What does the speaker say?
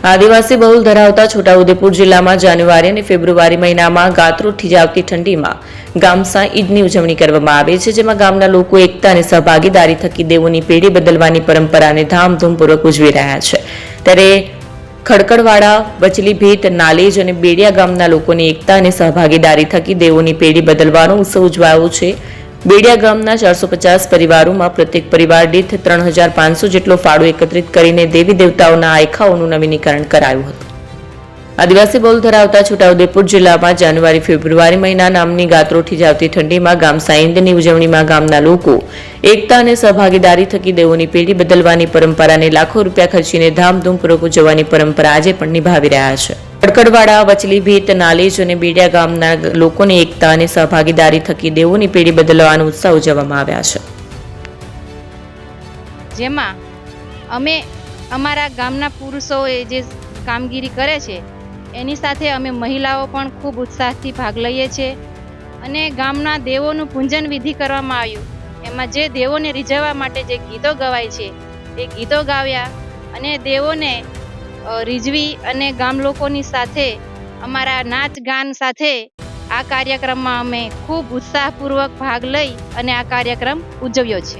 આદિવાસી બહુલ ધરાવતા છોટાઉદેપુર જિલ્લામાં જાન્યુઆરી અને ફેબ્રુઆરી મહિનામાં ગાત્રો થીજાવતી ઠંડીમાં ગામસા ઈદની ઉજવણી કરવામાં આવે છે, જેમાં ગામના લોકો એકતા અને સહભાગીદારી થકી દેવોની પેઢી બદલવાની પરંપરાને ધામધૂમપૂર્વક ઉજવી રહ્યા છે. ત્યારે ખડકડવાડા, વચલીભેટ, નાલેજ અને બેડિયા ગામના લોકોની એકતા અને સહભાગીદારી થકી દેવોની પેઢી બદલવાનો ઉત્સવ ઉજવાયો છે. બેડિયા ગામના 450 પરિવારોમાં પ્રત્યેક પરિવાર દીઠ 3500 જેટલો ફાળો એકત્રિત કરીને દેવી દેવતાઓના આયખાઓનું નવીનીકરણ કરાયું હતું. આદિવાસી બહુલ ધરાવતા છોટાઉદેપુર જિલ્લામાં જાન્યુઆરી ફેબ્રુઆરી મહિના નામની ગાત્રોથી જાવતી ઠંડીમાં ગામસા ઈદની ઉજવણીમાં ગામના લોકો એકતા અને સહભાગીદારી થકી દેવોની પેઢી બદલવાની પરંપરાને લાખો રૂપિયા ખર્ચીને ધામધૂમપૂર્વક ઉજવવાની પરંપરા આજે પણ નિભાવી રહ્યા છે. ખડકડવાડા, વચલીભેટ, નાલેજ અને બેડિયા ગામના લોકોની એકતા અને સહભાગીદારી થકી દેવોની પેઢી બદલવાનો ઉત્સવ ઉજવવામાં આવ્યા છે. જેમાં અમે અમારા ગામના પુરુષોએ જે કામગીરી કરે છે એની સાથે અમે મહિલાઓ પણ ખૂબ ઉત્સાહથી ભાગ લઈએ છીએ અને ગામના દેવોનું પૂજન વિધિ કરવામાં આવ્યું. એમાં જે દેવોને રીઝવવા માટે જે ગીતો ગવાય છે એ ગીતો ગાવ્યા અને દેવોને રીઝવી અને ગામ લોકોની સાથે અમારા નાચ ગાન સાથે આ કાર્યક્રમમાં અમે ખૂબ ઉત્સાહપૂર્વક ભાગ લઈ અને આ કાર્યક્રમ ઉજવ્યો છે.